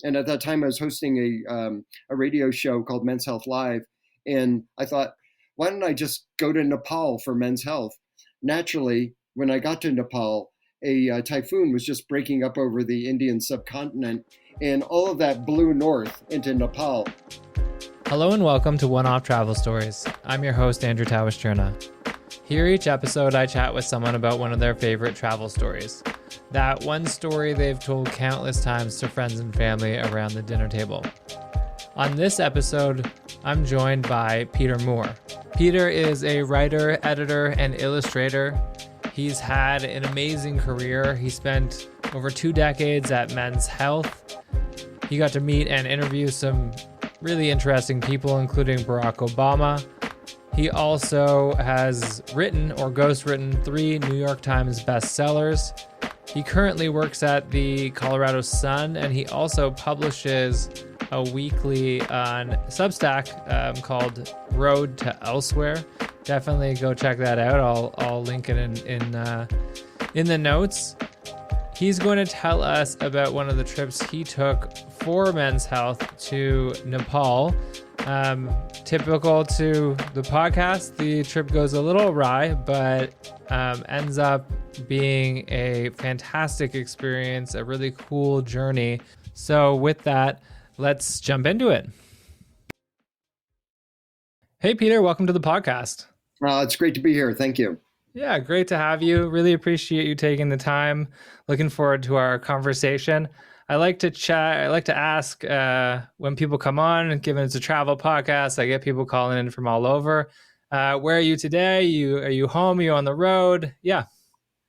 And at that time, I was hosting a radio show called Men's Health Live. And I thought, why don't I just go to Nepal for men's health? Naturally, when I got to Nepal, a typhoon was just breaking up over the Indian subcontinent, and all of that blew north into Nepal. Hello and welcome to One-Off Travel Stories. I'm your host, Andrew Tawaschurna. Here each episode, I chat with someone about one of their favorite travel stories. That one story they've told countless times to friends and family around the dinner table. On this episode, I'm joined by Peter Moore. Peter is a writer, editor, and illustrator. He's had an amazing career. He spent over 2 decades at Men's Health. He got to meet and interview some really interesting people, including Barack Obama. He also has written or ghostwritten 3 New York Times bestsellers. He currently works at the Colorado Sun, and he also publishes a weekly on Substack called Road to Elsewhere. Definitely go check that out. I'll link it in the notes. He's going to tell us about one of the trips he took for Men's Health to Nepal. Typical to the podcast, the trip goes a little awry, but ends up being a fantastic experience, a really cool journey. So with that, let's jump into it. Hey, Peter, welcome to the podcast. It's great to be here. Thank you. Yeah, great to have you. Really appreciate you taking the time. Looking forward to our conversation. I like to chat. I like to ask when people come on, given it's a travel podcast, I get people calling in from all over. Where are you today? Are you home? Are you on the road? Yeah.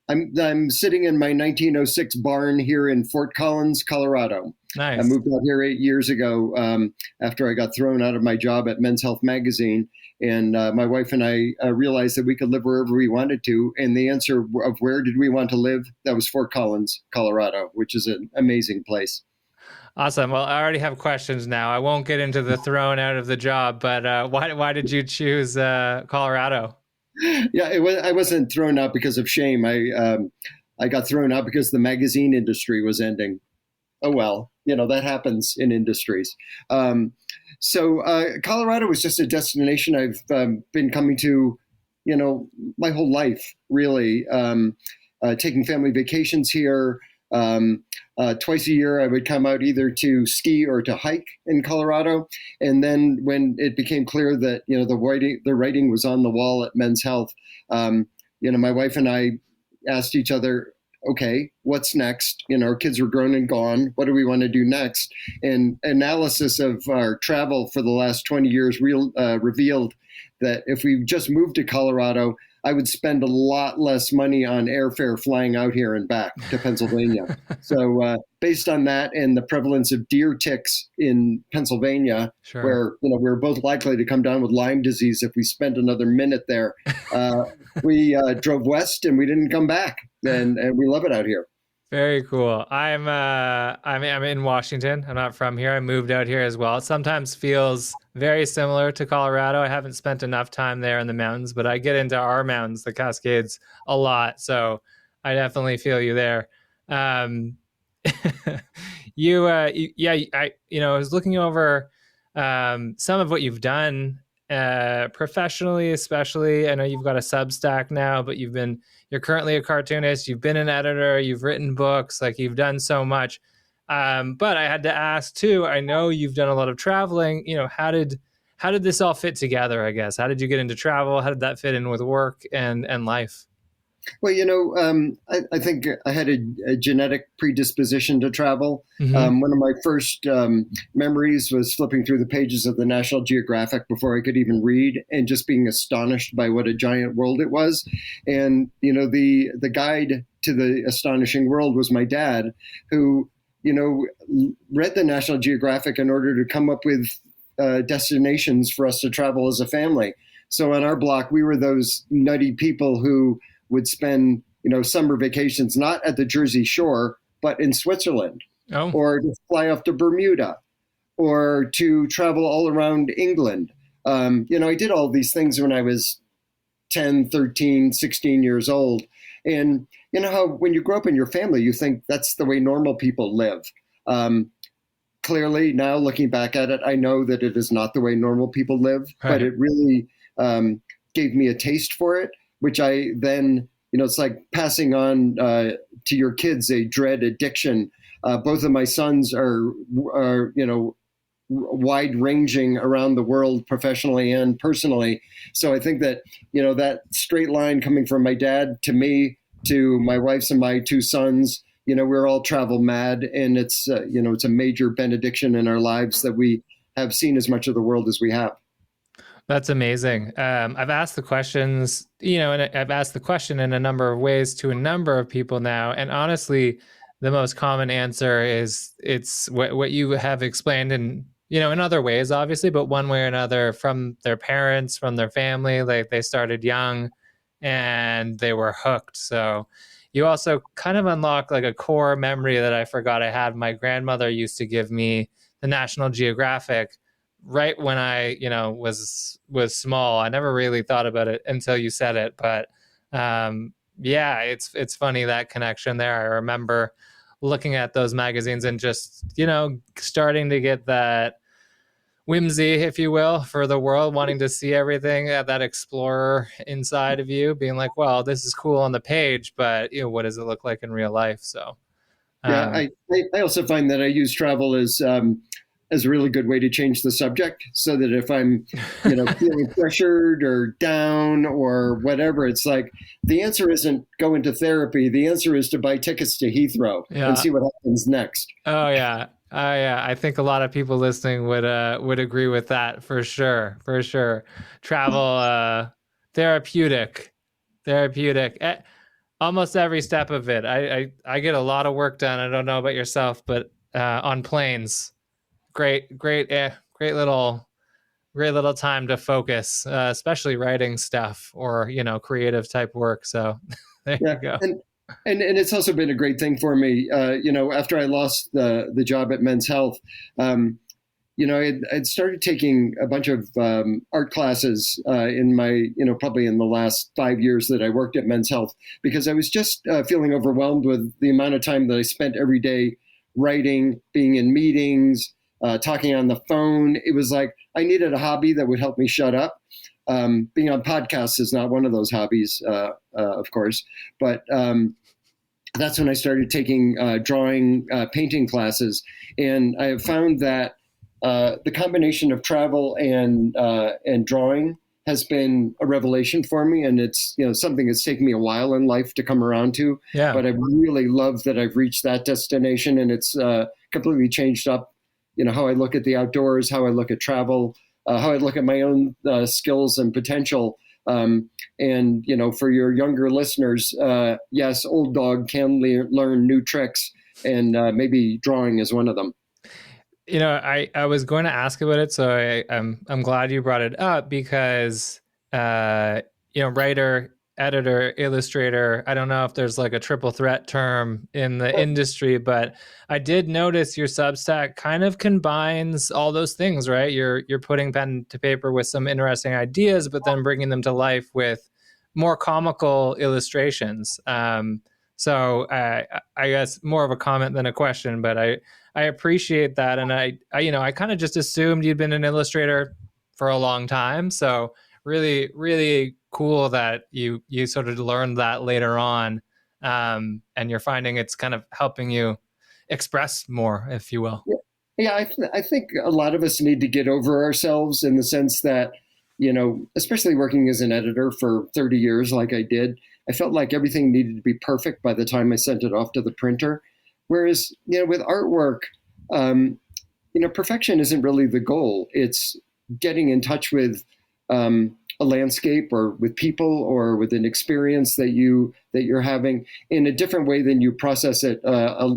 I'm sitting in my 1906 barn here in Fort Collins, Colorado. Nice. I moved out here 8 years ago after I got thrown out of my job at Men's Health magazine. And my wife and I realized that we could live wherever we wanted to. And the answer of where did we want to live, that was Fort Collins, Colorado, which is an amazing place. Awesome. Well, I already have questions now. I won't get into the thrown out of the job, but why did you choose Colorado? Yeah, I wasn't thrown out because of shame. I got thrown out because the magazine industry was ending. Oh, well, that happens in industries. So Colorado was just a destination I've been coming to, my whole life, really, taking family vacations here. Twice a year, I would come out either to ski or to hike in Colorado. And then when it became clear that, the writing was on the wall at Men's Health, my wife and I asked each other, okay, what's next? Our kids were grown and gone. What do we want to do next? And analysis of our travel for the last 20 years revealed that if we just moved to Colorado, I would spend a lot less money on airfare flying out here and back to Pennsylvania. So based on that and the prevalence of deer ticks in Pennsylvania, Sure. where we're both likely to come down with Lyme disease if we spent another minute there, we drove west and we didn't come back. And we love it out here. Very cool. I'm in Washington. I'm not from here. I moved out here as well. It sometimes feels very similar to Colorado. I haven't spent enough time there in the mountains, but I get into our mountains, the Cascades, a lot. So I definitely feel you there. I was looking over some of what you've done professionally, especially. I know you've got a Substack now, but you're currently a cartoonist. You've been an editor. You've written books. Like, you've done so much. But I had to ask too. I know you've done a lot of traveling. How did this all fit together? I guess. How did you get into travel? How did that fit in with work and life? Well, I think I had a genetic predisposition to travel. Mm-hmm. One of my first memories was flipping through the pages of the National Geographic before I could even read, and just being astonished by what a giant world it was. And, the guide to the astonishing world was my dad, who, read the National Geographic in order to come up with destinations for us to travel as a family. So on our block, we were those nutty people who would spend, summer vacations not at the Jersey Shore, but in Switzerland, or to fly off to Bermuda, or to travel all around England. I did all these things when I was 10, 13, 16 years old. And you know how when you grow up in your family, you think that's the way normal people live. clearly now looking back at it, I know that it is not the way normal people live, but Right. it really gave me a taste for it, which I then, it's like passing on to your kids a dread addiction. Both of my sons are wide ranging around the world professionally and personally. So I think that, that straight line coming from my dad to me, to my wife's and my two sons, we're all travel mad, and it's a major benediction in our lives that we have seen as much of the world as we have. That's amazing. I've asked the questions, and I've asked the question in a number of ways to a number of people now. And honestly, the most common answer is it's what you have explained in other ways, obviously, but one way or another, from their parents, from their family, like they started young and they were hooked. So you also kind of unlock like a core memory that I forgot I had. My grandmother used to give me the National Geographic right when I, was small. I never really thought about it until you said it, but yeah, it's funny, that connection there. I remember looking at those magazines and just, starting to get that whimsy, if you will, for the world, wanting to see everything, that explorer inside of you being like, well, this is cool on the page, but what does it look like in real life? So Yeah, um, I also find that I use travel as a really good way to change the subject, so that if I'm, feeling pressured or down or whatever, it's like the answer isn't go into therapy. The answer is to buy tickets to Heathrow and yeah. see what happens next. Oh yeah. Yeah. I think a lot of people listening would agree with that for sure. For sure. Travel therapeutic. Therapeutic. Almost every step of it. I get a lot of work done. I don't know about yourself, but on planes. Great little time to focus, especially writing stuff or, creative type work. So there you Yeah, go. and it's also been a great thing for me. After I lost the job at Men's Health, I'd started taking a bunch of art classes in my, probably in the last 5 years that I worked at Men's Health, because I was just feeling overwhelmed with the amount of time that I spent every day writing, being in meetings, talking on the phone. It was like I needed a hobby that would help me shut up. Being on podcasts is not one of those hobbies, of course, but that's when I started taking drawing, painting classes, and I have found that the combination of travel and drawing has been a revelation for me, and it's something that's taken me a while in life to come around to. Yeah. But I really love that I've reached that destination, and it's completely changed up, how I look at the outdoors, how I look at travel, how I look at my own skills and potential. And for your younger listeners, yes, old dog can learn new tricks, and maybe drawing is one of them. I was going to ask about it, so I'm glad you brought it up because writer, editor, illustrator. I don't know if there's like a triple threat term in the industry, but I did notice your Substack kind of combines all those things, right? You're putting pen to paper with some interesting ideas, but then bringing them to life with more comical illustrations. So I guess more of a comment than a question, but I appreciate that, and I kind of just assumed you'd been an illustrator for a long time. So really, really cool that you sort of learned that later on, and you're finding it's kind of helping you express more, if you will. Yeah, yeah, I think a lot of us need to get over ourselves, in the sense that, especially working as an editor for 30 years, like I did, I felt like everything needed to be perfect by the time I sent it off to the printer. Whereas, with artwork, um, perfection isn't really the goal. It's getting in touch with a landscape, or with people, or with an experience that you're having in a different way than you process it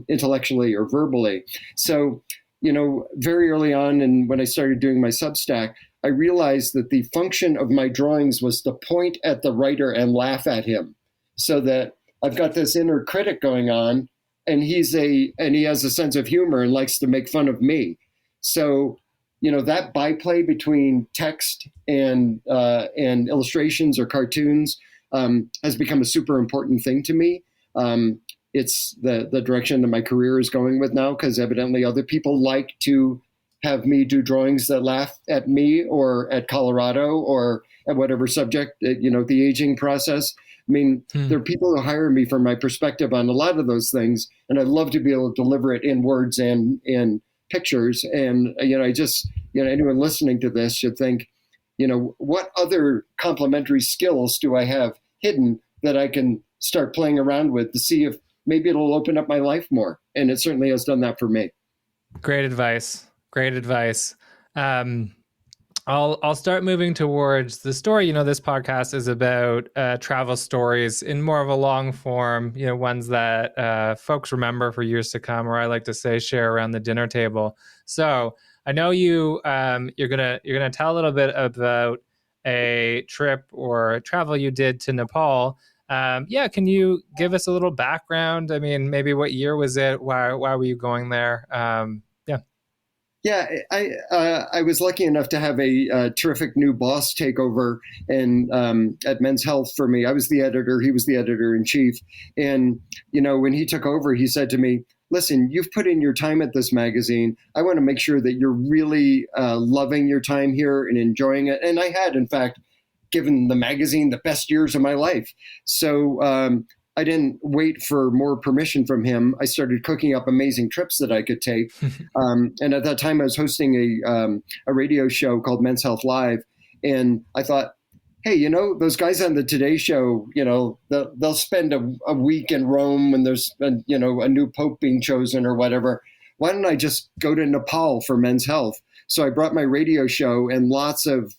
intellectually or verbally. So, very early on, and when I started doing my Substack, I realized that the function of my drawings was to point at the writer and laugh at him, so that I've got this inner critic going on, and he has a sense of humor and likes to make fun of me. So, that byplay between text and illustrations or cartoons has become a super important thing to me. it's the direction that my career is going with now, because evidently other people like to have me do drawings that laugh at me or at Colorado or at whatever subject, the aging process. I mean, Hmm. there are people who hire me for my perspective on a lot of those things, and I'd love to be able to deliver it in words and in pictures. And I just, anyone listening to this should think, what other complementary skills do I have hidden that I can start playing around with to see if maybe it'll open up my life more. And it certainly has done that for me. Great advice. Great advice. Um, I'll start moving towards the story. This podcast is about travel stories in more of a long form. Ones that folks remember for years to come, or I like to say, share around the dinner table. So I know you're gonna tell a little bit about a trip or travel you did to Nepal. Yeah, can you give us a little background? I mean, maybe what year was it? Why were you going there? Yeah. Yeah, I was lucky enough to have a terrific new boss take over and at Men's Health for me. I was the editor; he was the editor in chief. And when he took over, he said to me, "Listen, you've put in your time at this magazine. I want to make sure that you're really loving your time here and enjoying it." And I had, in fact, given the magazine the best years of my life. So I didn't wait for more permission from him. I started cooking up amazing trips that I could take. And at that time, I was hosting a radio show called Men's Health Live. And I thought, hey, those guys on the Today Show, they'll spend a week in Rome when there's, a new pope being chosen or whatever. Why don't I just go to Nepal for Men's Health? So I brought my radio show and lots of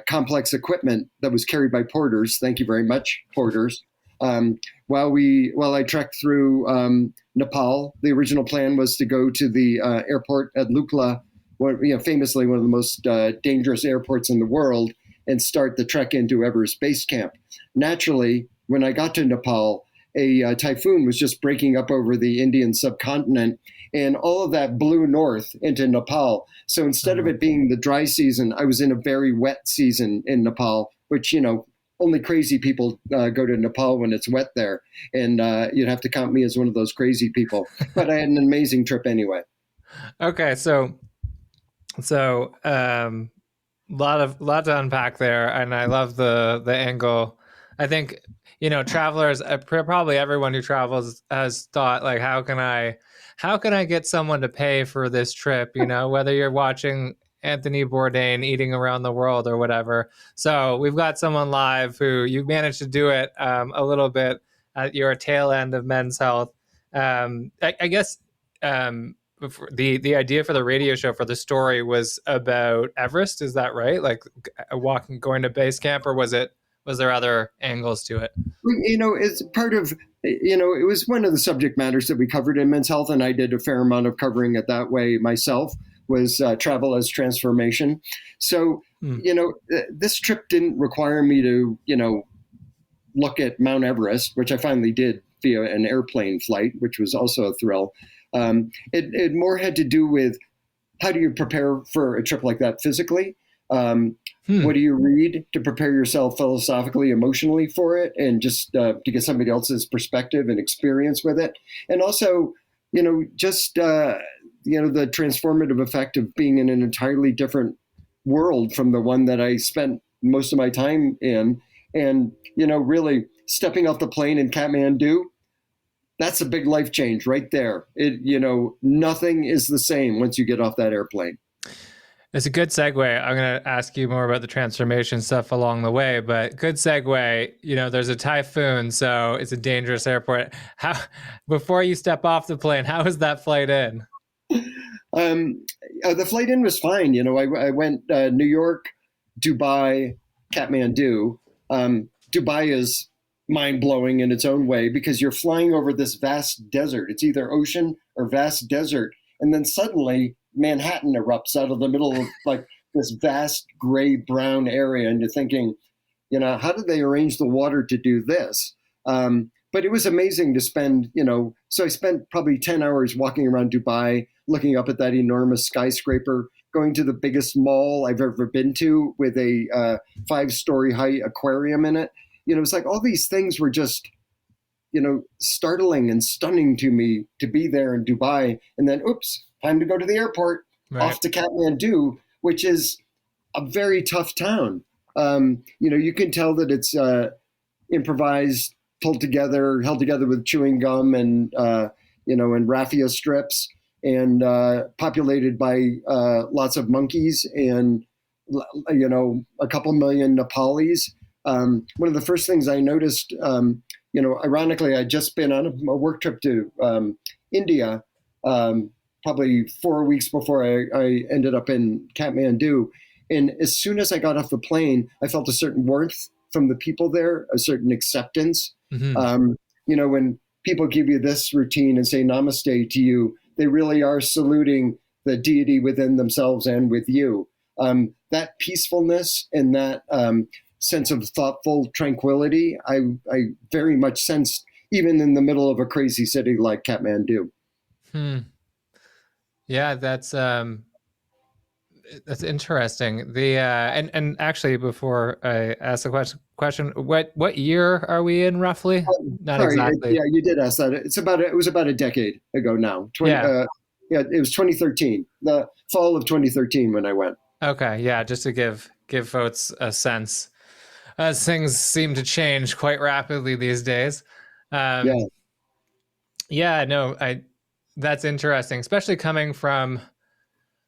complex equipment that was carried by porters. Thank you very much, porters. While I trekked through Nepal, the original plan was to go to the airport at Lukla, famously one of the most dangerous airports in the world, and start the trek into Everest Base Camp. Naturally, when I got to Nepal, a typhoon was just breaking up over the Indian subcontinent, and all of that blew north into Nepal. So instead of it being the dry season, I was in a very wet season in Nepal, which, only crazy people go to Nepal when it's wet there. And you'd have to count me as one of those crazy people. But I had an amazing trip anyway. Okay, so lot to unpack there, and I love the angle. I think travelers, probably everyone who travels has thought, like, how can I get someone to pay for this trip? Whether you're watching Anthony Bourdain eating around the world or whatever. So we've got someone live who you managed to do it a little bit at your tail end of Men's Health. I guess. The idea for the radio show for the story was about Everest. Is that right? Like going to base camp, or was there other angles to it? It's part of, it was one of the subject matters that we covered in Men's Health, and I did a fair amount of covering it that way myself, was travel as transformation. So, this trip didn't require me to, look at Mount Everest, which I finally did via an airplane flight, which was also a thrill. It more had to do with how do you prepare for a trip like that physically? What do you read to prepare yourself philosophically, emotionally for it, and just to get somebody else's perspective and experience with it? And also, just the transformative effect of being in an entirely different world from the one that I spent most of my time in. And, really stepping off the plane in Kathmandu, that's a big life change right there. Nothing is the same once you get off that airplane. It's a good segue. I'm going to ask you more about the transformation stuff along the way, but good segue. There's a typhoon, so it's a dangerous airport. Before you step off the plane, how was that flight in? The flight in was fine. I went New York, Dubai, Kathmandu. Dubai is mind-blowing in its own way because you're flying over this vast desert. It's either ocean or vast desert. And then suddenly Manhattan erupts out of the middle of like this vast gray-brown area. And you're thinking, how did they arrange the water to do this? But it was amazing to spend, so I spent probably 10 hours walking around Dubai, looking up at that enormous skyscraper, going to the biggest mall I've ever been to with a 5-story high aquarium in it. It was like all these things were just, startling and stunning to me to be there in Dubai, and then oops, time to go to the airport, Right. off to Kathmandu, which is a very tough town. You can tell that it's improvised, held together with chewing gum and and raffia strips, and populated by lots of monkeys and a couple million Nepalis. One of the first things I noticed, ironically, I'd just been on a work trip to India, probably 4 weeks before I ended up in Kathmandu. And as soon as I got off the plane, I felt a certain warmth from the people there, a certain acceptance. Mm-hmm. When people give you this routine and say namaste to you, they really are saluting the deity within themselves and with you. That peacefulness and that sense of thoughtful tranquility, I very much sensed even in the middle of a crazy city like Kathmandu. Yeah, that's interesting. The and actually, before I ask the question, what year are we in roughly? Not Sorry, exactly. yeah, you did ask that. It was about a decade ago now. Yeah. Yeah, it was 2013, the fall of 2013 when I went. Okay. Yeah. Just to give folks a sense, as things seem to change quite rapidly these days. Yeah. Um, yeah. No. That's interesting, especially coming from.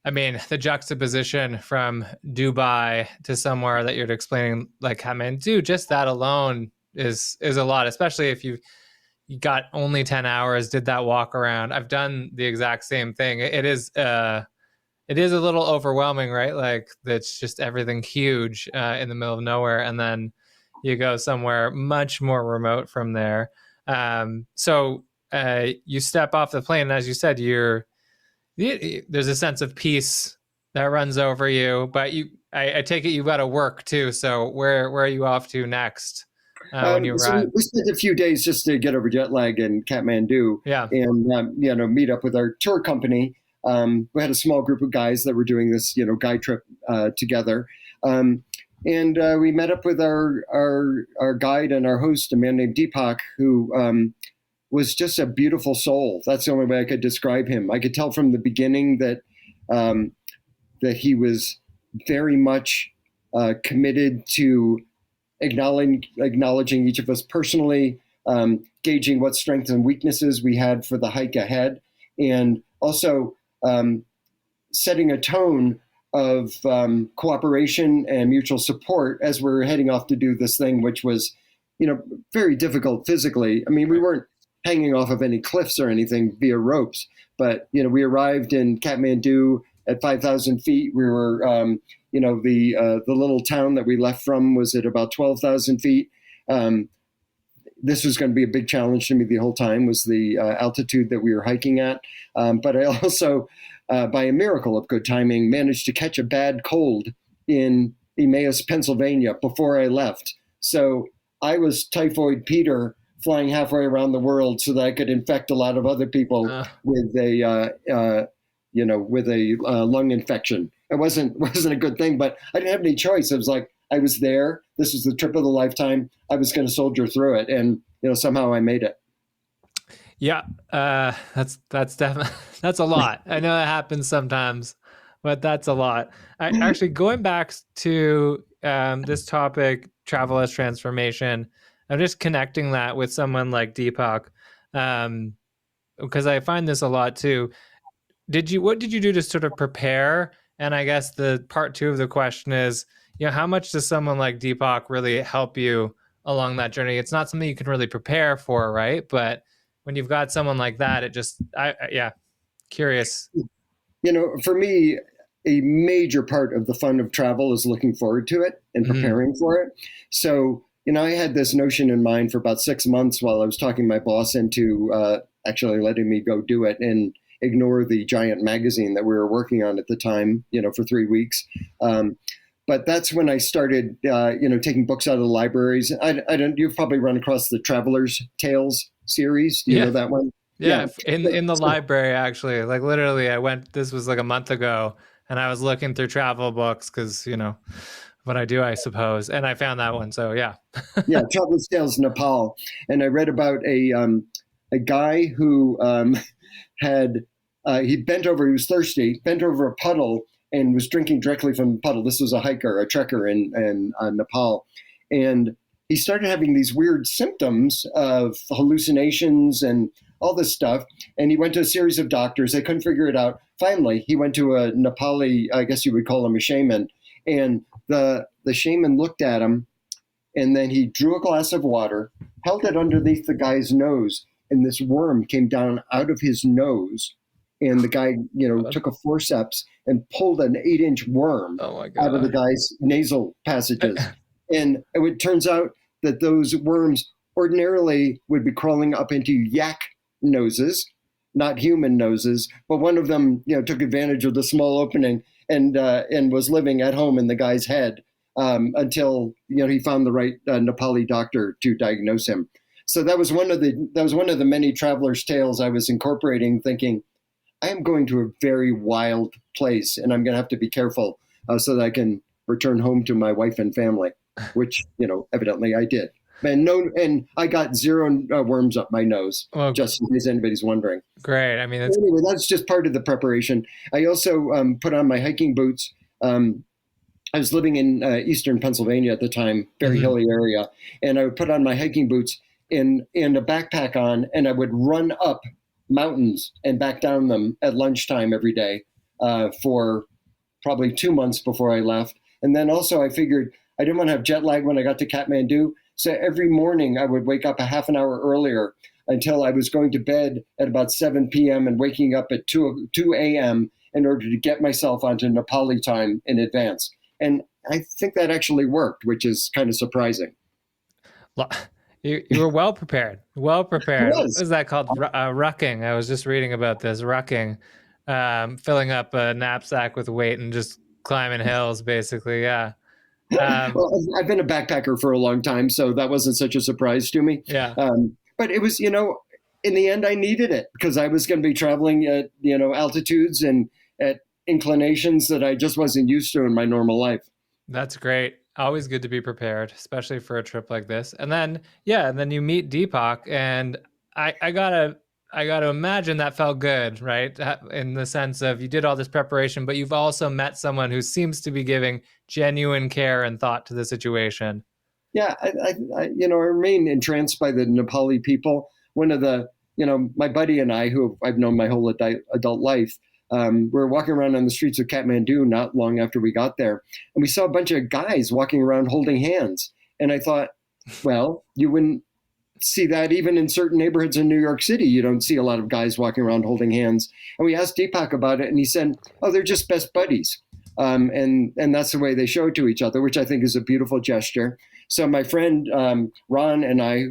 I mean, the juxtaposition from Dubai to somewhere that you're explaining, like Kathmandu, just that alone is a lot, especially if you got only 10 hours, did that walk around. I've done the exact same thing. It is a little overwhelming, right? Like it's just everything huge in the middle of nowhere, and then you go somewhere much more remote from there. So you step off the plane, and as you said, there's a sense of peace that runs over you, but I take it you've got to work too. So where are you off to next when you So arrive? we spent a few days just to get over jet lag in Kathmandu Yeah. and meet up with our tour company. We had a small group of guys that were doing this guide trip together, and we met up with our guide and our host, a man named Deepak, who was just a beautiful soul. That's the only way I could describe him. I could tell from the beginning um, that he was very much committed to acknowledging each of us personally, gauging what strengths and weaknesses we had for the hike ahead, and also setting a tone of cooperation and mutual support as we're heading off to do this thing, which was, very difficult physically. I mean, we Right. weren't hanging off of any cliffs or anything via ropes, but we arrived in Kathmandu at 5,000 feet. We were, the little town that we left from was at about 12,000 feet. This was going to be a big challenge to me the whole time, was the altitude that we were hiking at. But I also, by a miracle of good timing, managed to catch a bad cold in Emmaus, Pennsylvania before I left. So I was typhoid Peter flying halfway around the world so that I could infect a lot of other people Uh, with a lung infection. It wasn't a good thing, but I didn't have any choice. It was like I was there. This was the trip of the lifetime. I was going to soldier through it, and somehow I made it. yeah. That's definitely that's a lot. I know that happens sometimes, but that's a lot. I actually going back to this topic, travel as transformation. I'm just connecting that with someone like Deepak, because I find this a lot too. What did you do to sort of prepare? And I guess the part two of the question is, how much does someone like Deepak really help you along that journey? It's not something you can really prepare for, right? But when you've got someone like that, it just, yeah, curious. For me, a major part of the fun of travel is looking forward to it and Mm-hmm. preparing for it. So, I had this notion in mind for about 6 months while I was talking my boss into actually letting me go do it and ignore the giant magazine that we were working on at the time, for 3 weeks. But that's when I started, taking books out of the libraries. You've probably run across the Traveler's Tales series. Do you Yeah. know that one? Yeah. Yeah. In the library, actually, like literally, this was like a month ago, and I was looking through travel books because, But I do, I suppose. And I found that one. So yeah. Yeah, Traveler's Tales Nepal, and I read about a guy who had he bent over. He was thirsty, bent over a puddle, and was drinking directly from the puddle. This was a hiker, a trekker in Nepal, and he started having these weird symptoms of hallucinations and all this stuff. And he went to a series of doctors. They couldn't figure it out. Finally, he went to a Nepali, I guess you would call him a shaman, and the shaman looked at him, and then he drew a glass of water, held it underneath the guy's nose, and this worm came down out of his nose. And the guy, took a forceps and pulled an 8-inch worm Oh my out of the God. guy's nasal passages. And it turns out that those worms ordinarily would be crawling up into yak noses, not human noses. But one of them, took advantage of the small opening and was living at home in the guy's head until he found the right Nepali doctor to diagnose him. So that was one of the many travelers' tales I was incorporating, thinking I am going to a very wild place, and I'm going to have to be careful so that I can return home to my wife and family, which evidently I did. And I got zero worms up my nose, Well, just in case anybody's wondering. great. I mean, it's Anyway, that's just part of the preparation. I also put on my hiking boots. I was living in eastern Pennsylvania at the time, very hilly area, and I would put on my hiking boots and a backpack on, and I would run up mountains and back down them at lunchtime every day for probably 2 months before I left. And then also I figured I didn't want to have jet lag when I got to Kathmandu, so every morning I would wake up a half an hour earlier until I was going to bed at about 7 p.m. and waking up at 2 a.m. in order to get myself onto Nepali time in advance. And I think that actually worked, which is kind of surprising. you were well prepared. Well prepared. What Was. is that called? Rucking. I was just reading about this. Rucking, filling up a knapsack with weight and just climbing hills, basically. Yeah. Well, I've been a backpacker for a long time, so that wasn't such a surprise to me. Yeah. But it was, in the end, I needed it because I was going to be traveling at, altitudes and at inclinations that I just wasn't used to in my normal life. That's great. Always good to be prepared, especially for a trip like this. And then, yeah, and then you meet Deepak, and I gotta imagine that felt good, right? In the sense of you did all this preparation, but you've also met someone who seems to be giving genuine care and thought to the situation. Yeah, I remain entranced by the Nepali people. One of the, my buddy and I, who I've known my whole adult life, we were walking around on the streets of Kathmandu not long after we got there, and we saw a bunch of guys walking around holding hands. And I thought, well, you wouldn't see that even in certain neighborhoods in New York City. You don't see a lot of guys walking around holding hands. And we asked Deepak about it, and he said, "Oh, they're just best buddies." And that's the way they show it to each other, which I think is a beautiful gesture. So my friend Ron and I,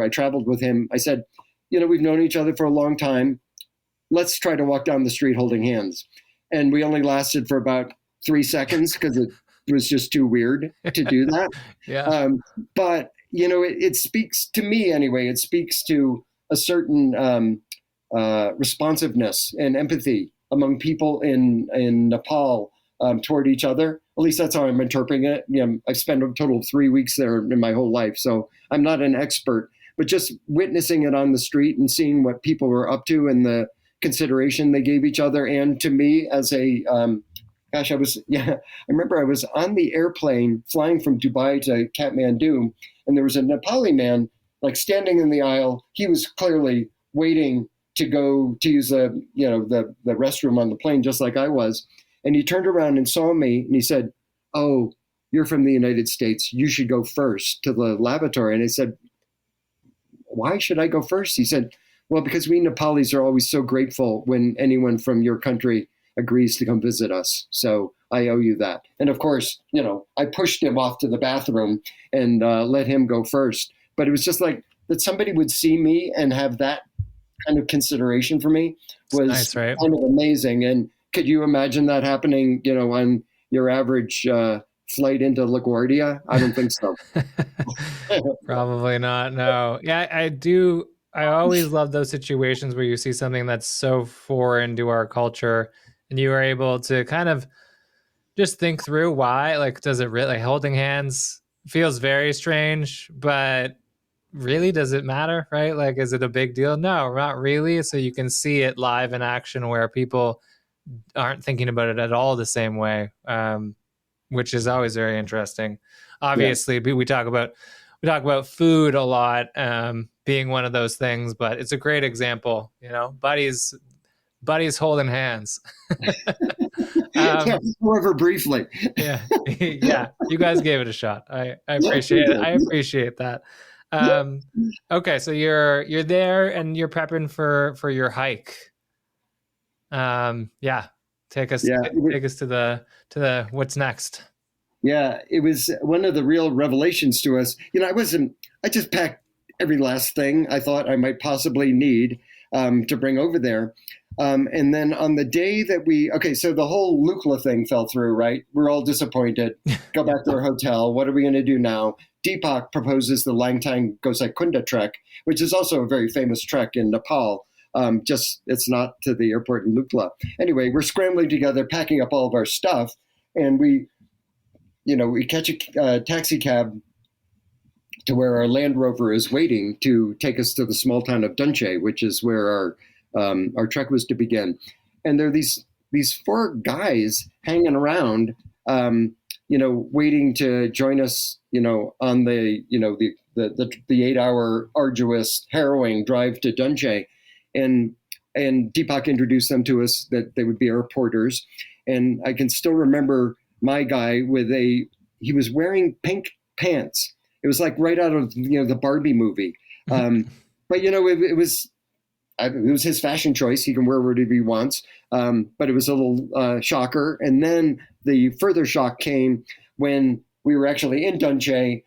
I traveled with him. I said, we've known each other for a long time. Let's try to walk down the street holding hands. And we only lasted for about 3 seconds because it was just too weird to do that. Yeah. But, it speaks to me anyway. It speaks to a certain responsiveness and empathy among people in Nepal toward each other. At least that's how I'm interpreting it. I've spent a total of 3 weeks there in my whole life, so I'm not an expert. But just witnessing it on the street and seeing what people were up to and the consideration they gave each other, and to me as a I remember I was on the airplane flying from Dubai to Kathmandu, and there was a Nepali man like standing in the aisle. He was clearly waiting to go to use the restroom on the plane, just like I was. And he turned around and saw me, and he said, "Oh, you're from the United States. You should go first to the lavatory." And I said, "Why should I go first?" He said, "Well, because we Nepalis are always so grateful when anyone from your country agrees to come visit us. So I owe you that." And of course, I pushed him off to the bathroom and let him go first. But it was just like that somebody would see me and have that kind of consideration for me was nice, right? kind of amazing. And could you imagine that happening, on your average flight into LaGuardia? I don't think so. Probably not. No. Yeah, I do. I always love those situations where you see something that's so foreign to our culture and you are able to kind of just think through why? Like, does it really, like, holding hands feels very strange, but really, does it matter, right? Like, is it a big deal? No, not really. So you can see it live in action where people aren't thinking about it at all the same way, which is always very interesting. Yeah, Obviously, we talk about food a lot, being one of those things, but it's a great example. You know, buddies holding hands. yeah. um, However, briefly. yeah, yeah. You guys gave it a shot. I Yeah, we appreciate it. did. I appreciate that. Um, okay, so you're there and you're prepping for your hike. Yeah, Yeah, take us to the what's next. yeah. It was one of the real revelations to us. I just packed every last thing I thought I might possibly need to bring over there. And then on the day that okay, so the whole Lukla thing fell through, right? We're all disappointed. Go back to our hotel. What are we going to do now? Deepak proposes the Langtang-Gosainkunda trek, which is also a very famous trek in Nepal. Just it's not to the airport in Lukla. Anyway, we're scrambling together, packing up all of our stuff, and we catch a taxi cab to where our Land Rover is waiting to take us to the small town of Dunche, which is where our trek was to begin. And there are these four guys hanging around, waiting to join us, on the 8-hour arduous, harrowing drive to Dunche, and Deepak introduced them to us that they would be our porters, and I can still remember my guy he was wearing pink pants. It was like right out of the Barbie movie. But it was his fashion choice. He can wear whatever he wants. But it was a little shocker. And then the further shock came when we were actually in Dunche,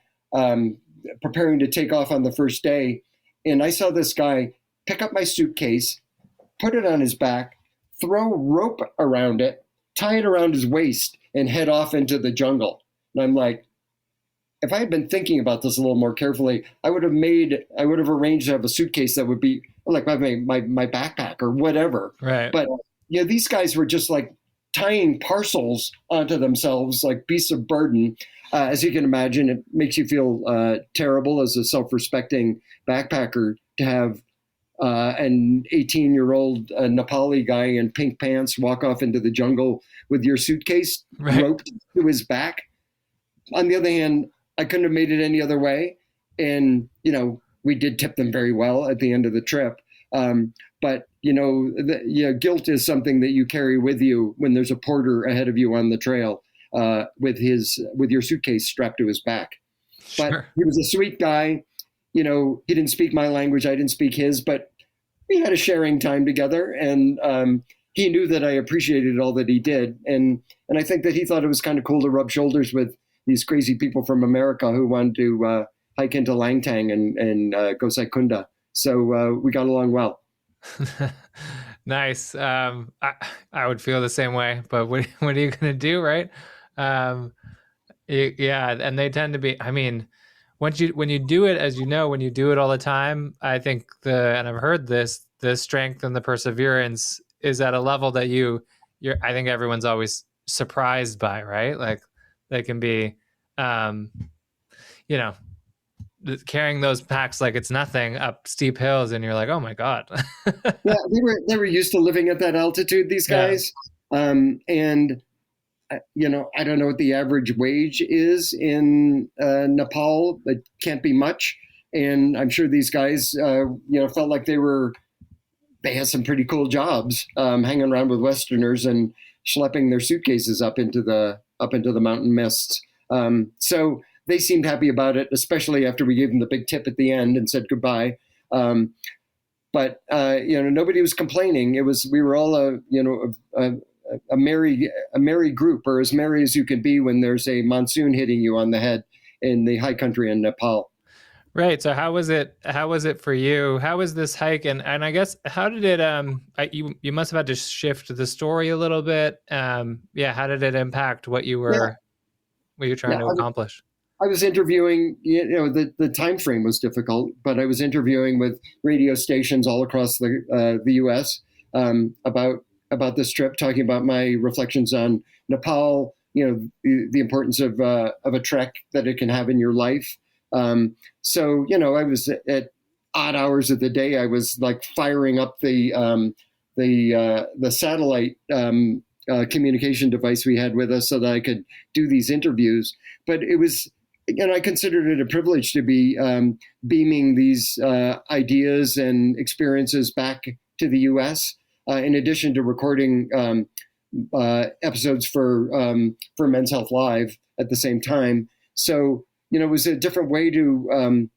preparing to take off on the first day. And I saw this guy pick up my suitcase, put it on his back, throw rope around it, tie it around his waist, and head off into the jungle. And I'm like, if I had been thinking about this a little more carefully, I would have arranged to have a suitcase that would be like my backpack or whatever. Right. But these guys were just like tying parcels onto themselves like beasts of burden. As you can imagine, it makes you feel terrible as a self-respecting backpacker to have an 18-year-old Nepali guy in pink pants walk off into the jungle with your suitcase roped to his back. On the other hand, I couldn't have made it any other way. And, we did tip them very well at the end of the trip. But, guilt is something that you carry with you when there's a porter ahead of you on the trail with your suitcase strapped to his back. But Sure. he was a sweet guy. He didn't speak my language. I didn't speak his, but we had a sharing time together. And he knew that I appreciated all that he did. And I think that he thought it was kind of cool to rub shoulders with these crazy people from America who wanted to hike into Langtang and Gosainkunda. So we got along well. Nice. I would feel the same way, but what are you going to do, right? Yeah, and they tend to be, I mean, when you do it, as you know, when you do it all the time, I think and I've heard this, the strength and the perseverance is at a level that I think everyone's always surprised by, right? Like they can be, carrying those packs like it's nothing up steep hills, and you're like, oh my God. Yeah, they were used to living at that altitude, these guys. Yeah. And I don't know what the average wage is in Nepal. It can't be much. And I'm sure these guys, felt like they had some pretty cool jobs, hanging around with Westerners and schlepping their suitcases up into the mountain mists. So they seemed happy about it, especially after we gave them the big tip at the end and said goodbye. But nobody was complaining. We were all a merry group, or as merry as you can be when there's a monsoon hitting you on the head in the high country in Nepal. Right. So how was it for you? How was this hike? And I guess, how did it, you must have had to shift the story a little bit. How did it impact what you were trying to accomplish? I was interviewing, the time frame was difficult, but I was interviewing with radio stations all across the U.S. About this trip, talking about my reflections on Nepal, the importance of a trek that it can have in your life. So I was at odd hours of the day. I was like firing up the satellite communication device we had with us so that I could do these interviews. But it was, I considered it a privilege to be beaming these ideas and experiences back to the U.S. In addition to recording episodes for Men's Health Live at the same time. So it was a different way to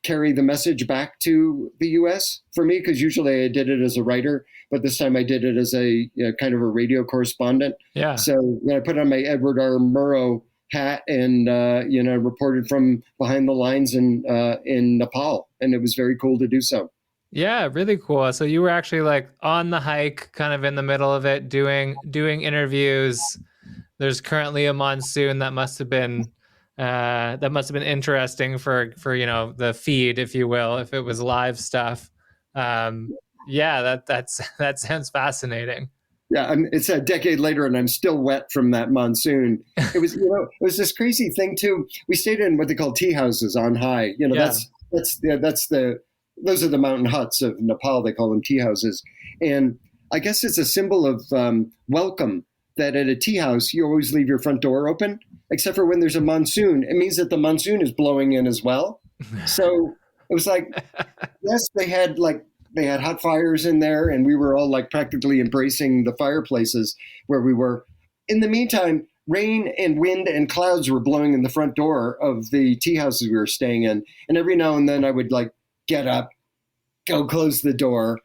carry the message back to the U.S. for me, because usually I did it as a writer, but this time I did it as a kind of a radio correspondent. Yeah. So I put on my Edward R. Murrow hat and reported from behind the lines in Nepal, and it was very cool to do so. Yeah, really cool. So you were actually like on the hike, kind of in the middle of it, doing interviews. There's currently a monsoon that must have been interesting for the feed, if you will, if it was live stuff. Yeah, that sounds fascinating. Yeah, it's a decade later, and I'm still wet from that monsoon. It was it was this crazy thing too. We stayed in what they call tea houses on high. Yeah. Those are the mountain huts of Nepal. They call them tea houses, and I guess it's a symbol of welcome. That at a tea house, you always leave your front door open, except for when there's a monsoon. It means that the monsoon is blowing in as well. So it was like, yes, they had hot fires in there, and we were all like practically embracing the fireplaces where we were. In the meantime, rain and wind and clouds were blowing in the front door of the tea houses we were staying in. And every now and then I would like get up, go close the door.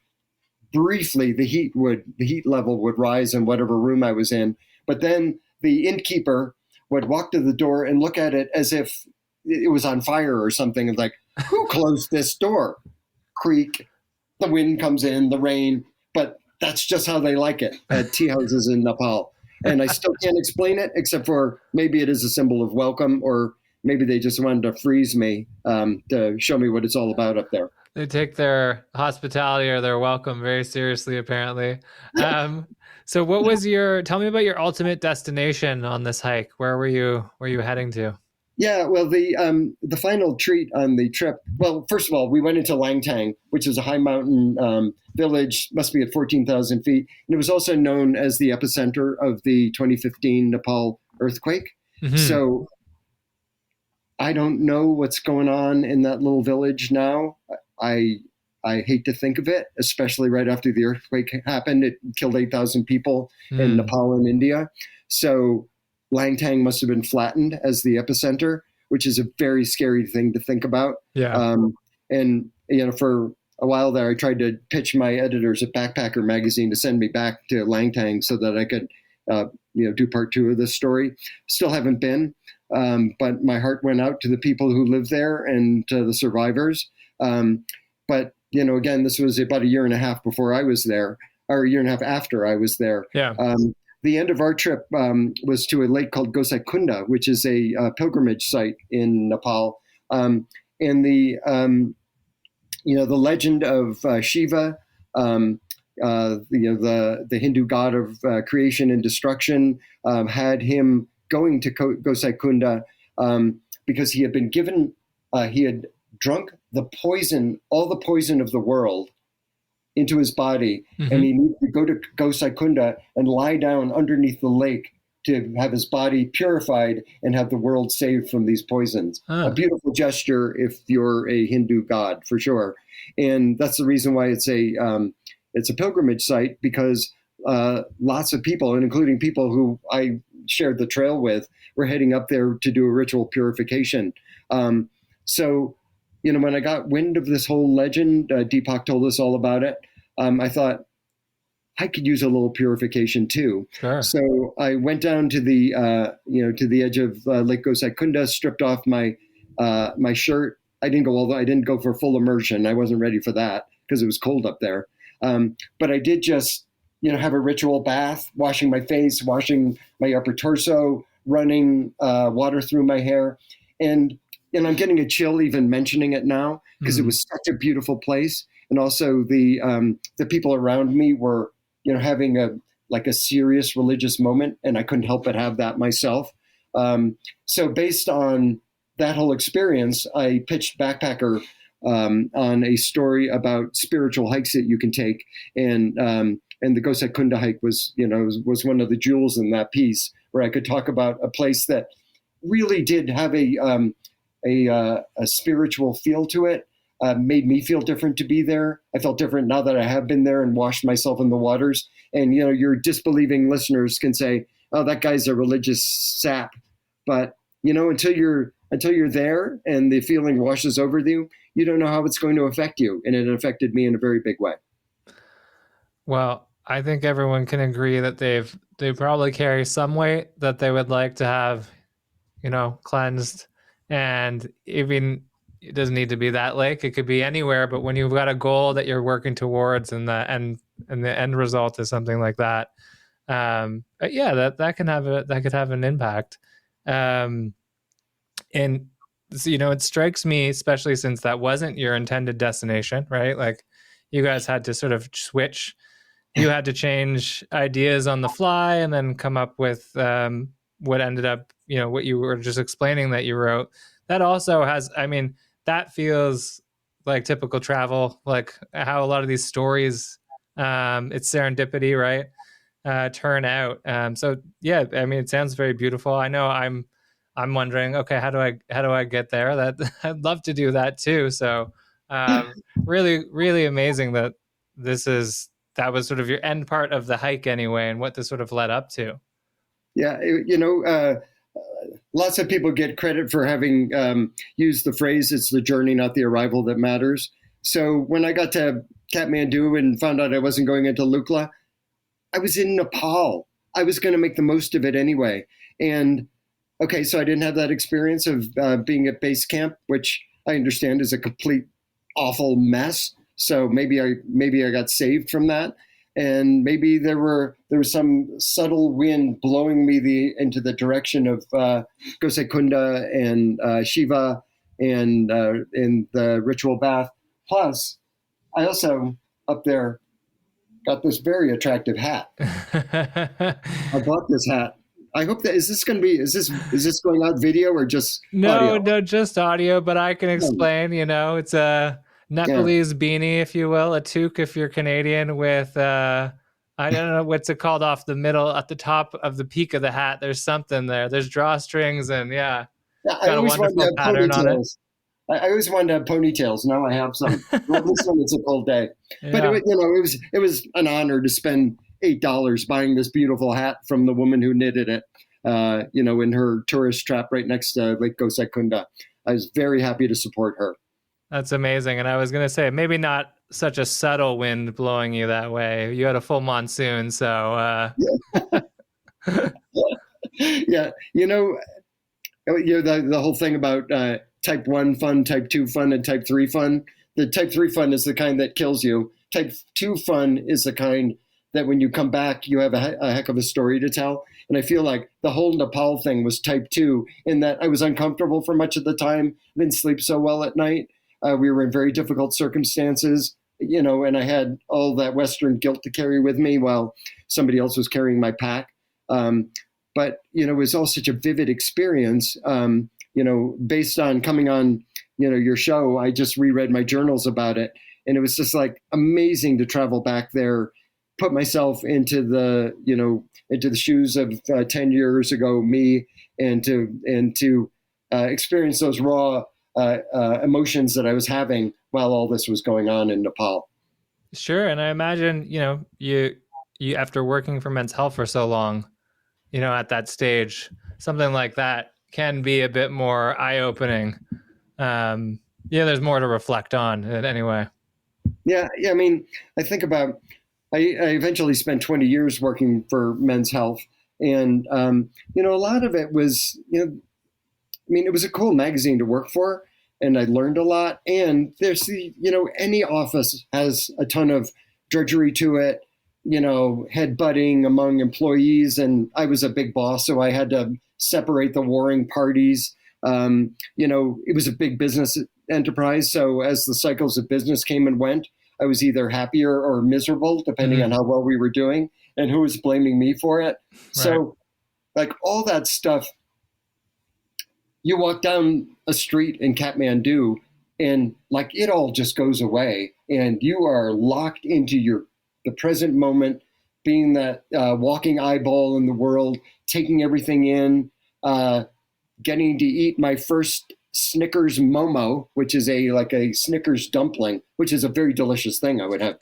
Briefly, the heat level would rise in whatever room I was in. But then the innkeeper would walk to the door and look at it as if it was on fire or something. It's like, who closed this door? Creak. The wind comes in, the rain. But that's just how they like it at tea houses in Nepal. And I still can't explain it, except for maybe it is a symbol of welcome, or maybe they just wanted to freeze me to show me what it's all about up there. They take their hospitality or their welcome very seriously, apparently. So tell me about your ultimate destination on this hike. Where were you heading to? Yeah, well, the final treat on the trip, well, first of all, we went into Langtang, which is a high mountain village, must be at 14,000 feet. And it was also known as the epicenter of the 2015 Nepal earthquake. Mm-hmm. So I don't know what's going on in that little village now. I hate to think of it, especially right after the earthquake happened. It killed 8,000 people in Nepal and India. So Langtang must have been flattened as the epicenter, which is a very scary thing to think about. Yeah. And for a while there, I tried to pitch my editors at Backpacker magazine to send me back to Langtang so that I could do part 2 of this story. Still haven't been, but my heart went out to the people who live there and to the survivors. But again, this was about a year and a half before I was there, or a year and a half after I was there. Yeah. The end of our trip was to a lake called Gosainkunda, which is a pilgrimage site in Nepal. And the legend of Shiva, the Hindu god of creation and destruction, had him going to Gosainkunda because he had been given, he had drunk all the poison of the world into his body, mm-hmm. and he needed to go to Gosainkunda and lie down underneath the lake to have his body purified and have the world saved from these poisons. A beautiful gesture if you're a Hindu god, for sure. And that's the reason why it's a pilgrimage site, because lots of people, and including people who I shared the trail with, were heading up there to do a ritual purification. So when I got wind of this whole legend, Deepak told us all about it. I thought I could use a little purification too. Sure. So I went down to the edge of Lake Gosainkunda, stripped off my shirt. I didn't go for full immersion. I wasn't ready for that because it was cold up there. But I did just have a ritual bath, washing my face, washing my upper torso, running water through my hair, and I'm getting a chill even mentioning it now because it was such a beautiful place. And also the people around me were, having like a serious religious moment, and I couldn't help but have that myself. So based on that whole experience, I pitched Backpacker on a story about spiritual hikes that you can take, and the Gosainkunda hike was one of the jewels in that piece, where I could talk about a place that really did have a spiritual feel to it. Made me feel different to be there. I felt different now that I have been there and washed myself in the waters. And your disbelieving listeners can say, "Oh, that guy's a religious sap," but until you're there and the feeling washes over you, you don't know how it's going to affect you. And it affected me in a very big way. Well, I think everyone can agree that they probably carry some weight that they would like to have, cleansed. And even it doesn't need to be that lake; it could be anywhere. But when you've got a goal that you're working towards, and the end result is something like that, but yeah, that could have an impact. And so, it strikes me, especially since that wasn't your intended destination, right? Like, you guys had to sort of switch. You had to change ideas on the fly and then come up with what ended up, what you were just explaining that you wrote. That also has, that feels like typical travel, like how a lot of these stories, it's serendipity, right? Turn out. So yeah, it sounds very beautiful. I know I'm wondering, okay, how do I get there? That I'd love to do that too. So really, really amazing that that was sort of your end part of the hike anyway, and what this sort of led up to. Yeah, lots of people get credit for having used the phrase, "It's the journey, not the arrival, that matters." So when I got to Kathmandu and found out I wasn't going into Lukla, I was in Nepal. I was going to make the most of it anyway. And okay, so I didn't have that experience of being at base camp, which I understand is a complete awful mess. So maybe I got saved from that, and maybe there was some subtle wind blowing me into the direction of Gosainkunda and Shiva and in the ritual bath. Plus, I also up there got this very attractive hat. I bought this hat. I hope that is this going out video or just No, audio? no, just audio, but I can explain, it's a Nepalese beanie, if you will, a toque if you're Canadian, with I don't know what's it called, off the middle at the top of the peak of the hat. There's something there. There's drawstrings, and yeah, I got a always wanted to wonderful have pattern on it. ponytails. I always wanted to have ponytails. Now I have some. Well, this one is a cold day, but Yeah. it was an honor to spend $8 buying this beautiful hat from the woman who knitted it. In her tourist trap right next to Lake Gosainkunda. I was very happy to support her. That's amazing. And I was going to say, maybe not such a subtle wind blowing you that way. You had a full monsoon, so Yeah, the whole thing about type 1 fun, type 2 fun, and type 3 fun. The type 3 fun is the kind that kills you. Type 2 fun is the kind that when you come back, you have a heck of a story to tell. And I feel like the whole Nepal thing was type 2, in that I was uncomfortable for much of the time, didn't sleep so well at night. We were in very difficult circumstances, and I had all that Western guilt to carry with me while somebody else was carrying my pack. But it was all such a vivid experience. Based on coming on, your show, I just reread my journals about it, and it was just like amazing to travel back there, put myself into the shoes of 10 years ago me, and to experience those raw emotions that I was having while all this was going on in Nepal. sure. And I imagine, you after working for Men's Health for so long, at that stage, something like that can be a bit more eye-opening. There's more to reflect on anyway. Yeah. I think about, I eventually spent 20 years working for Men's Health, and a lot of it was, it was a cool magazine to work for, and I learned a lot. And there's any office has a ton of drudgery to it, headbutting among employees, and I was a big boss, so I had to separate the warring parties. It was a big business enterprise, so as the cycles of business came and went, I was either happier or miserable, depending on how well we were doing. and who was blaming me for it. Right. So like all that stuff, you walk down a street in Kathmandu and like it all just goes away and you are locked into the present moment, being that walking eyeball in the world, taking everything in, getting to eat my first Snickers Momo, which is a Snickers dumpling, which is a very delicious thing. I would have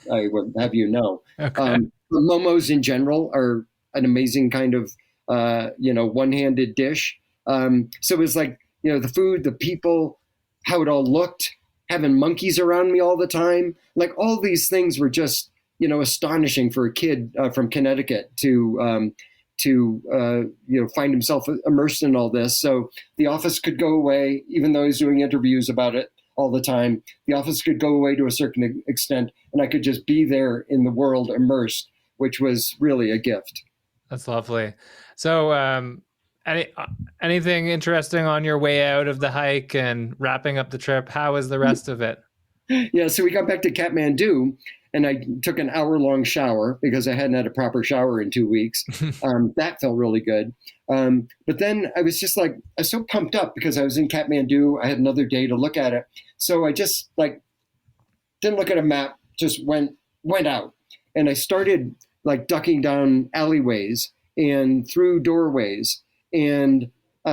you know. Okay. Momos in general are an amazing kind of one-handed dish. So it was like the food, the people, how it all looked, having monkeys around me all the time, like all these things were just astonishing for a kid from Connecticut to find himself immersed in all this. So the office could go away, even though I was doing interviews about it all the time. The office could go away to a certain extent, and I could just be there in the world immersed, which was really a gift. That's lovely. So, anything interesting on your way out of the hike and wrapping up the trip? How was the rest of it? Yeah, so we got back to Kathmandu, and I took an hour-long shower because I hadn't had a proper shower in 2 weeks. That felt really good. But then I was just like, I was so pumped up because I was in Kathmandu. I had another day to look at it. So I just like didn't look at a map, just went out. And I started like ducking down alleyways and through doorways and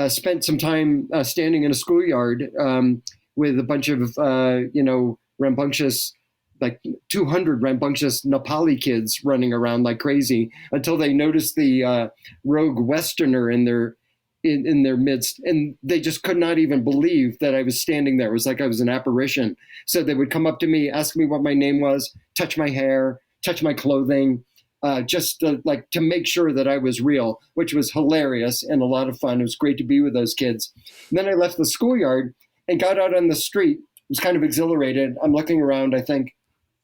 spent some time standing in a schoolyard with a bunch of, rambunctious, like 200 rambunctious Nepali kids running around like crazy until they noticed the rogue Westerner in their midst, and they just could not even believe that I was standing there. It was like I was an apparition. So they would come up to me, ask me what my name was, touch my hair, touch my clothing, just to make sure that I was real, which was hilarious and a lot of fun. It was great to be with those kids. And then I left the schoolyard and got out on the street. It was kind of exhilarated. I'm looking around. I think,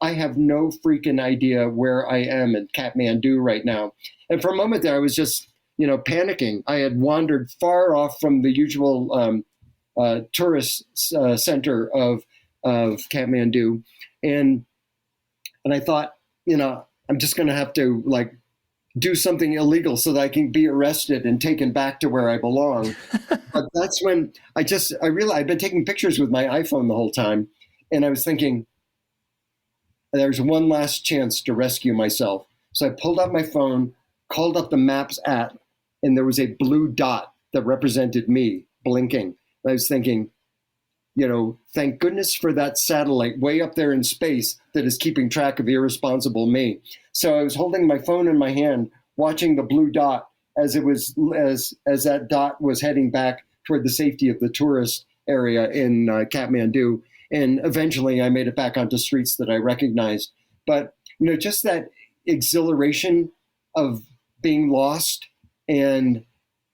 I have no freaking idea where I am in Kathmandu right now. And for a moment there, I was just, panicking. I had wandered far off from the usual tourist center of Kathmandu, and I thought, I'm just going to have to do something illegal so that I can be arrested and taken back to where I belong. But that's when I realized I'd been taking pictures with my iPhone the whole time, and I was thinking, there's one last chance to rescue myself. So I pulled out my phone, called up the Maps app, and there was a blue dot that represented me blinking. And I was thinking, thank goodness for that satellite way up there in space that is keeping track of irresponsible me. So I was holding my phone in my hand, watching the blue dot as that dot was heading back toward the safety of the tourist area in Kathmandu. And eventually I made it back onto streets that I recognized. But, just that exhilaration of being lost and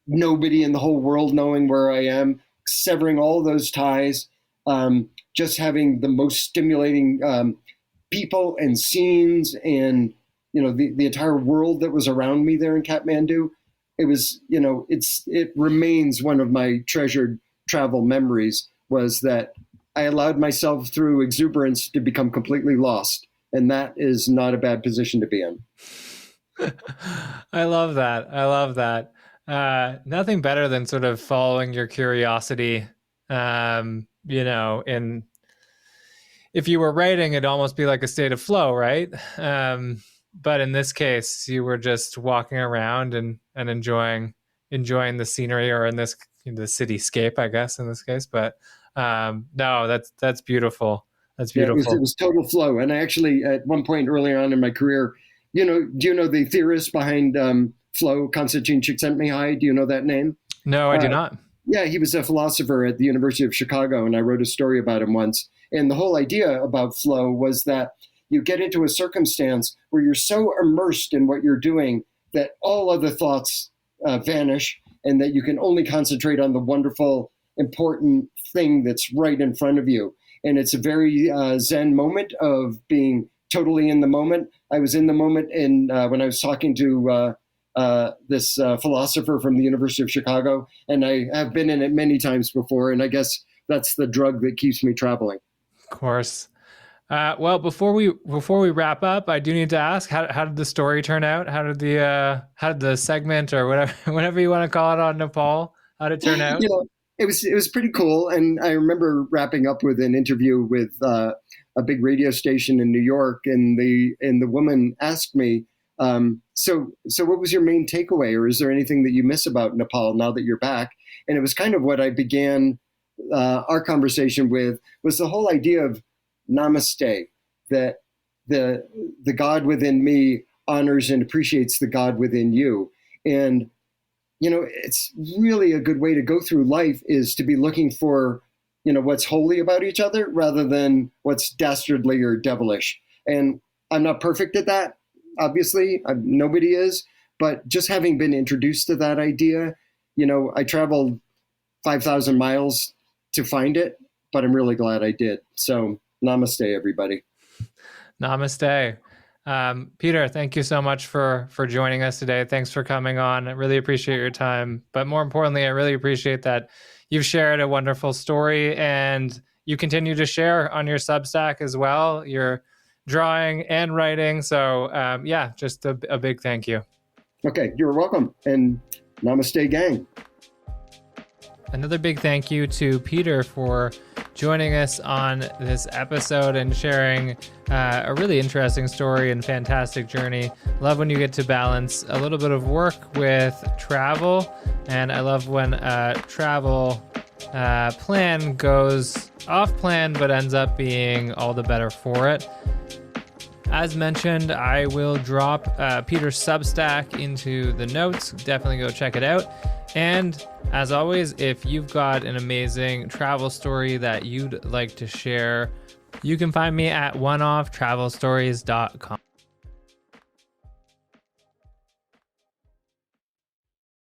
nobody in the whole world knowing where I am, severing all those ties, just having the most stimulating people and scenes and, the entire world that was around me there in Kathmandu. It was, it remains one of my treasured travel memories, was that I allowed myself through exuberance to become completely lost. And that is not a bad position to be in. I love that. I love that. Nothing better than sort of following your curiosity. In if you were writing, it'd almost be like a state of flow, right? But in this case, you were just walking around and enjoying the scenery, or the cityscape, I guess, in this case. But no, that's beautiful. That's beautiful. Yeah, it was total flow. And I actually, at one point earlier on in my career, do you know the theorist behind flow, Konstantin Csikszentmihalyi? Do you know that name? No, I do not. Yeah, he was a philosopher at the University of Chicago, and I wrote a story about him once. And the whole idea about flow was that you get into a circumstance where you're so immersed in what you're doing that all other thoughts vanish, and that you can only concentrate on the wonderful, important thing that's right in front of you. And it's a very Zen moment of being totally in the moment. I was in the moment when I was talking to this philosopher from the University of Chicago, and I have been in it many times before. And I guess that's the drug that keeps me traveling. Of course. Well, before we wrap up, I do need to ask, how did the story turn out? How did the segment or whatever whatever you want to call it on Nepal, how did it turn out? You know, it was pretty cool, and I remember wrapping up with an interview with a big radio station in New York, and the woman asked me, so what was your main takeaway, or is there anything that you miss about Nepal now that you're back? And it was kind of what I began our conversation with, was the whole idea of namaste, that the God within me honors and appreciates the God within you. And it's really a good way to go through life, is to be looking for, what's holy about each other rather than what's dastardly or devilish. And I'm not perfect at that, obviously. Nobody is. But just having been introduced to that idea, I traveled 5,000 miles to find it, but I'm really glad I did. So namaste, everybody. Namaste. Peter, thank you so much for joining us today. Thanks for coming on. I really appreciate your time. But more importantly, I really appreciate that you've shared a wonderful story, and you continue to share on your Substack as well. You're drawing and writing. So yeah, just a big thank you. Okay, you're welcome. And namaste, gang. Another big thank you to Peter for joining us on this episode and sharing a really interesting story and fantastic journey. Love when you get to balance a little bit of work with travel, and I love when a travel plan goes off plan but ends up being all the better for it. As mentioned, I will drop Peter's Substack into the notes. Definitely go check it out. And as always, if you've got an amazing travel story that you'd like to share, you can find me at oneofftravelstories.com.